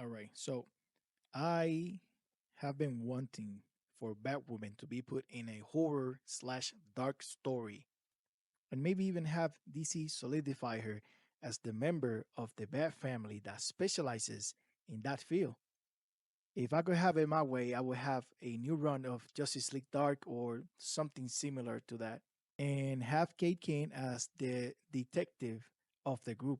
All right. So I have been wanting for Batwoman to be put in a horror slash dark story, and maybe even have DC solidify her as the member of the Bat family that specializes in that field. If I could have it my way, I would have a new run of Justice League Dark or something similar to that, and have Kate Kane as the detective of the group.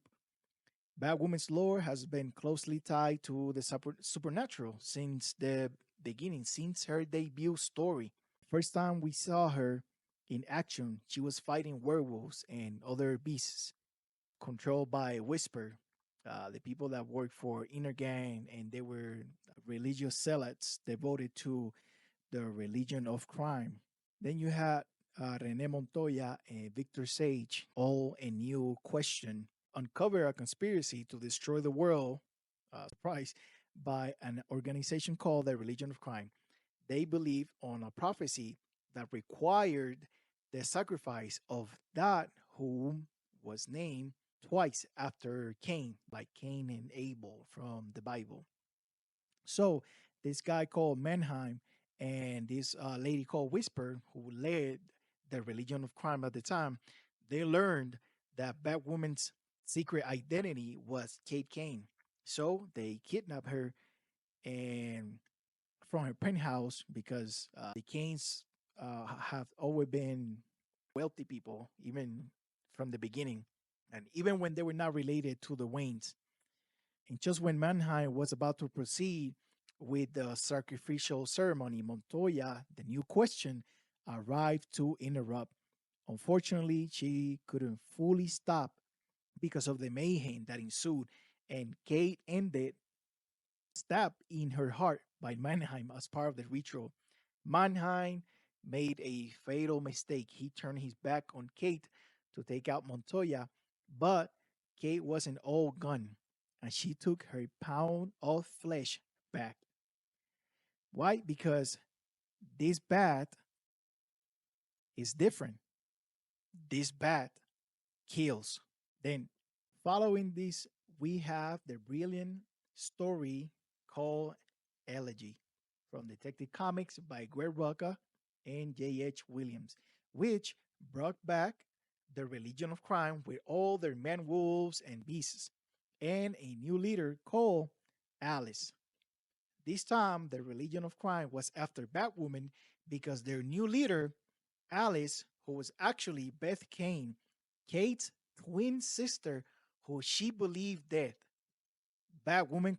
Batwoman's lore has been closely tied to the supernatural since the beginning, since her debut story. First time we saw her in action, she was fighting werewolves and other beasts controlled by Whisper, the people that worked for Etrigan, and they were religious zealots devoted to the religion of crime. Then you had Rene Montoya and Victor Sage, all a new question, uncover a conspiracy to destroy the world, surprise, by an organization called the Religion of Crime. They believe on a prophecy that required the sacrifice of that whom was named twice after Cain, like Cain and Abel from the Bible. So this guy called Mannheim and this lady called Whisper, who led the religion of crime at the time, they learned that Batwoman's secret identity was Kate Kane. So they kidnapped her and from her penthouse because the Kanes have always been wealthy people, even from the beginning, and even when they were not related to the Waynes. And just when Mannheim was about to proceed with the sacrificial ceremony, Montoya, the new question, arrived to interrupt. Unfortunately, she couldn't fully stop because of the mayhem that ensued, and Kate ended stabbed in her heart by Mannheim as part of the ritual. Mannheim made a fatal mistake. He turned his back on Kate to take out Montoya, but Kate wasn't all gone, and she took her pound of flesh back. Why? Because this bat is different. This bat kills. Then, following this, we have the brilliant story called Elegy from Detective Comics by Greg Rucka and J.H. Williams, which brought back the religion of crime with all their men wolves and beasts, and a new leader called Alice. This time, the religion of crime was after Batwoman because their new leader, Alice, who was actually Beth Kane, Kate's twin sister, who she believed dead. Batwoman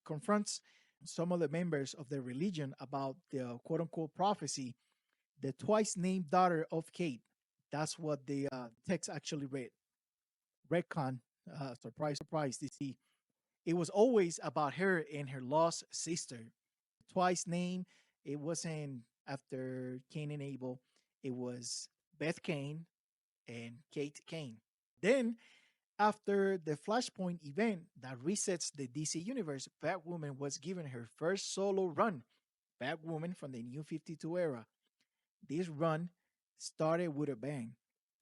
confronts some of the members of the religion about the quote unquote prophecy, the twice named daughter of Kate. That's what the text actually read. Retcon, surprise, surprise, DC. It was always about her and her lost sister. Twice named, it wasn't after Cain and Abel, it was Beth Kane and Kate Kane. Then, after the Flashpoint event that resets the DC universe, Batwoman was given her first solo run. Batwoman from the New 52 era. This run started with a bang.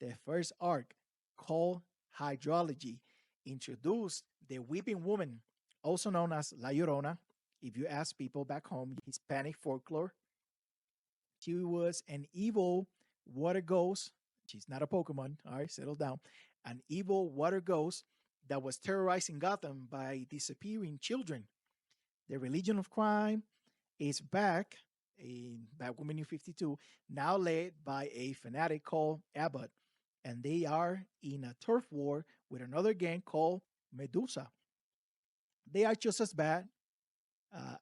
The first arc, called Hydrology, introduced the Weeping Woman, also known as La Llorona. If you ask people back home, Hispanic folklore, she was an evil water ghost. She's not a Pokemon. All right, settle down. An evil water ghost that was terrorizing Gotham by disappearing children. The religion of crime is back in Batwoman New 52, now led by a fanatic called Abbott. And they are in a turf war with another gang called Medusa. They are just as bad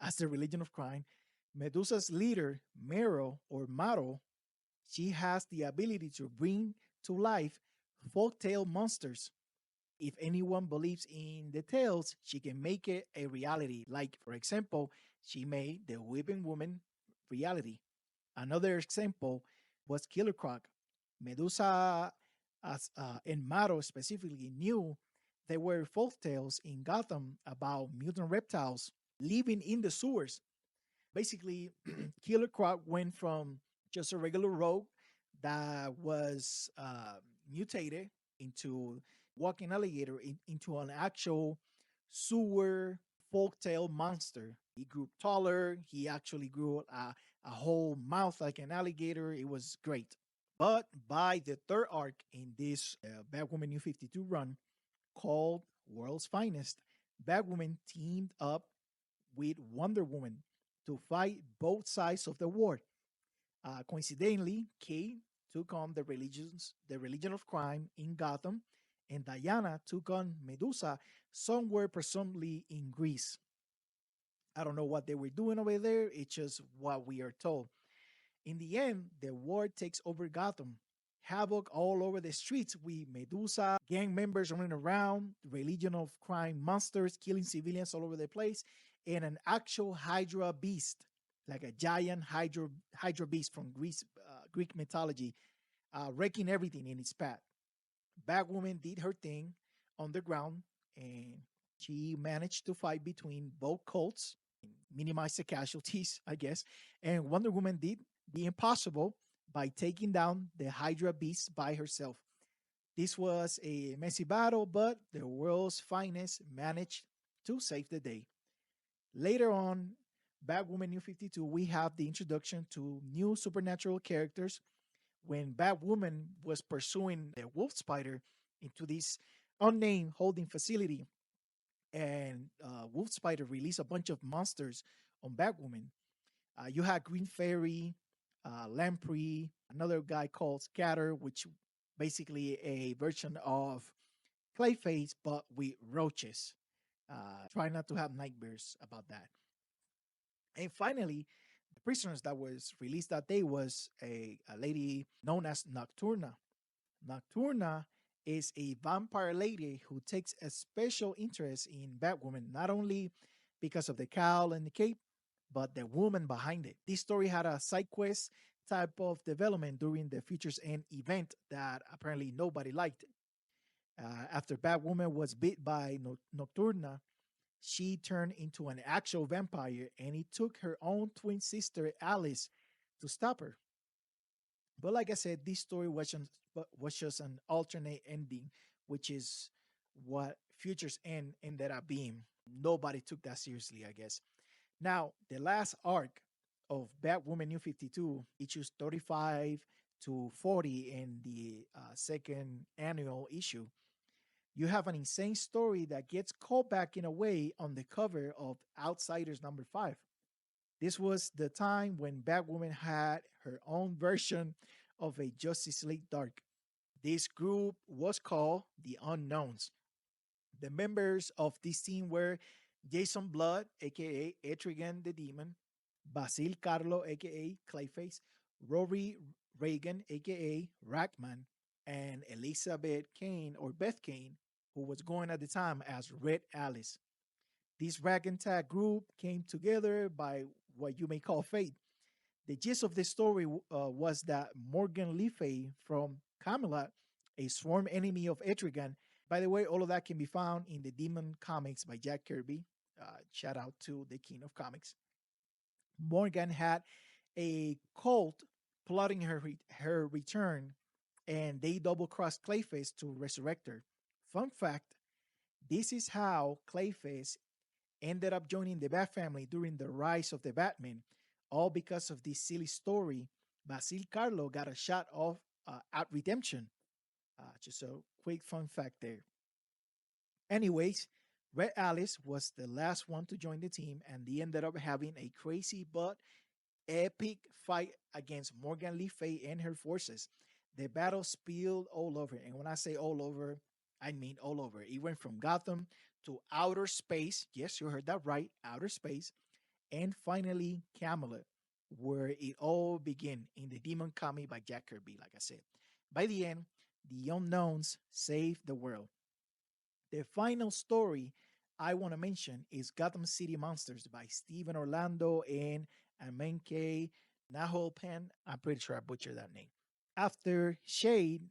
as the religion of crime. Medusa's leader, Mero or Maro, she has the ability to bring to life folktale monsters. If anyone believes in the tales, she can make it a reality. Like, for example, she made the Weeping Woman reality. Another example was Killer Croc. Medusa, as and Maro specifically, knew there were folk tales in Gotham about mutant reptiles living in the sewers. Basically, Killer Croc went from just a regular rogue that was mutated into walking alligator into an actual sewer folktale monster. He grew taller. He actually grew a whole mouth like an alligator. It was great. But by the third arc in this Batwoman New 52 run called World's Finest, Batwoman teamed up with Wonder Woman to fight both sides of the war. Coincidentally, Kay took on the religion of crime in Gotham, and Diana took on Medusa somewhere presumably in Greece. I don't know what they were doing over there. It's just what we are told. In the end, the war takes over Gotham. Havoc all over the streets with Medusa, gang members running around, religion of crime monsters killing civilians all over the place, and an actual Hydra beast, like a giant Hydra beast from Greek mythology, wrecking everything in its path. Batwoman did her thing on the ground, and she managed to fight between both cults, minimize the casualties, I guess. And Wonder Woman did the impossible by taking down the Hydra beast by herself. This was a messy battle, but the world's finest managed to save the day. Later on, Batwoman New 52, we have the introduction to new supernatural characters when Batwoman was pursuing the wolf spider into this unnamed holding facility, and Wolf Spider released a bunch of monsters on Batwoman. You had Green Fairy, Lamprey, another guy called Scatter, which basically a version of Clayface but with roaches. Try not to have nightmares about that. And finally, the prisoners that was released that day was a lady known as Nocturna. Nocturna is a vampire lady who takes a special interest in Batwoman, not only because of the cowl and the cape, but the woman behind it. This story had a side quest type of development during the Futures End event that apparently nobody liked. After Batwoman was bit by Nocturna, she turned into an actual vampire, and it took her own twin sister Alice to stop her. But like I said, this story was just an alternate ending, which is what Futures End ended up being. Nobody took that seriously, I guess. Now, the last arc of Batwoman New 52, issues 35 to 40 in the second annual issue, you have an insane story that gets called back in a way on the cover of Outsiders number 5. This was the time when Batwoman had her own version of a Justice League Dark. This group was called the Unknowns. The members of this team were Jason Blood, aka Etrigan the Demon, Basil Carlo, aka Clayface, Rory Reagan, aka Rackman, and Elizabeth Kane, or Beth Kane, who was going at the time as Red Alice. This ragtag group came together by what you may call fate. The gist of the story was that Morgan Le Fay from Camelot, a sworn enemy of Etrigan. By the way, all of that can be found in the Demon Comics by Jack Kirby. Shout out to the King of Comics. Morgan had a cult plotting her return, and they double crossed Clayface to resurrect her. Fun fact, this is how Clayface ended up joining the Bat family during the rise of the Batman, all because of this silly story. Basil Carlo got a shot off at redemption. Just a quick fun fact there. Anyways, Red Alice was the last one to join the team, and they ended up having a crazy but epic fight against Morgan Le Fay and her forces. The battle spilled all over, and when I say all over, I mean all over. It went from Gotham to outer space. Yes, you heard that right, outer space, and finally Camelot, where it all began in the Demon Comic by Jack Kirby. Like I said, by the end, the Unknowns saved the world. The final story I want to mention is Gotham City Monsters by Stephen Orlando and Amenke Naholpan. I'm pretty sure I butchered that name. After Shade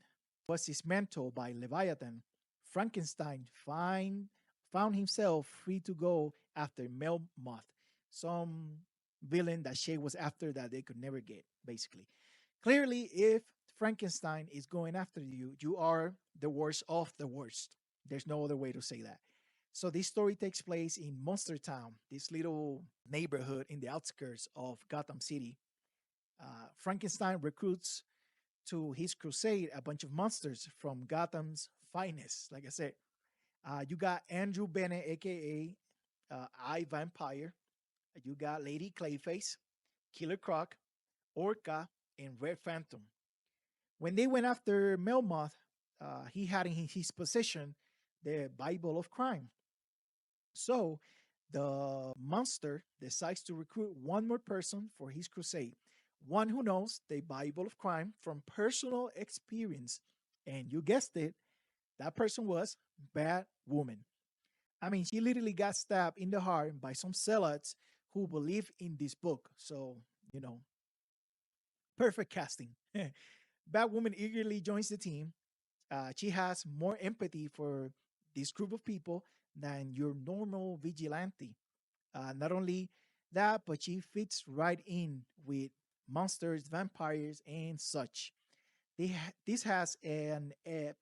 was dismantled by Leviathan, Frankenstein found himself free to go after Melmoth, some villain that Shade was after that they could never get, basically. Clearly, if Frankenstein is going after you, you are the worst of the worst. There's no other way to say that. So this story takes place in Monster Town, this little neighborhood in the outskirts of Gotham City. Frankenstein recruits to his crusade a bunch of monsters from Gotham's finest. Like I said, you got Andrew Bennett, aka I Vampire. You got Lady Clayface, Killer Croc, Orca, and Red Phantom. When they went after Melmoth, he had in his possession the Bible of Crime. So the monster decides to recruit one more person for his crusade, one who knows the Bible of Crime from personal experience. And you guessed it, that person was Batwoman. I mean, she literally got stabbed in the heart by some zealots who believe in this book. So, you know, perfect casting. Batwoman eagerly joins the team. She has more empathy for this group of people than your normal vigilante. Not only that, but she fits right in with monsters, vampires, and such. This has a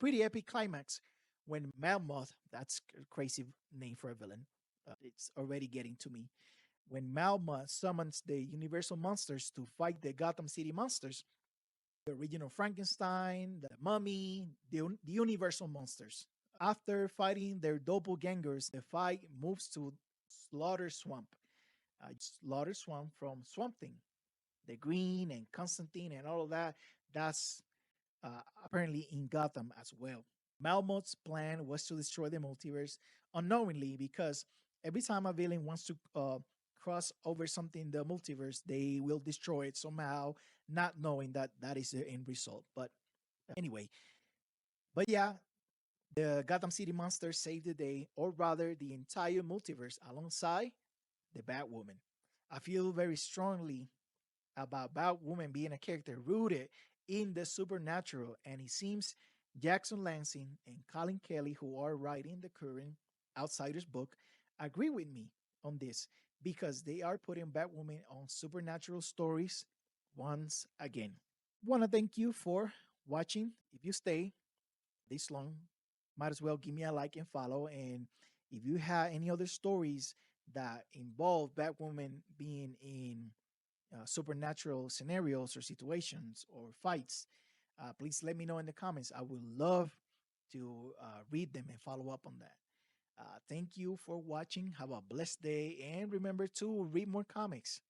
pretty epic climax when Malmoth, that's a crazy name for a villain, it's already getting to me. When Malmoth summons the Universal Monsters to fight the Gotham City Monsters, the original Frankenstein, the Mummy, the Universal Monsters. After fighting their doppelgangers, the fight moves to Slaughter Swamp. Slaughter Swamp from Swamp Thing. The Green and Constantine and all of that, that's apparently in Gotham as well. Malmoth's plan was to destroy the multiverse unknowingly because every time a villain wants to cross over something in the multiverse, they will destroy it somehow, not knowing that that is the end result. But anyway, but yeah, the Gotham City monsters saved the day, or rather, the entire multiverse alongside the Batwoman. I feel very strongly about Batwoman being a character rooted in the supernatural, and it seems Jackson Lansing and Colin Kelly, who are writing the current Outsiders book, agree with me on this because they are putting Batwoman on supernatural stories once again. Want to thank you for watching. If you stay this long, might as well give me a like and follow. And if you have any other stories that involve Batwoman being in supernatural scenarios or situations or fights, please let me know in the comments. I would love to read them and follow up on that. Thank you for watching. Have a blessed day. And remember to read more comics.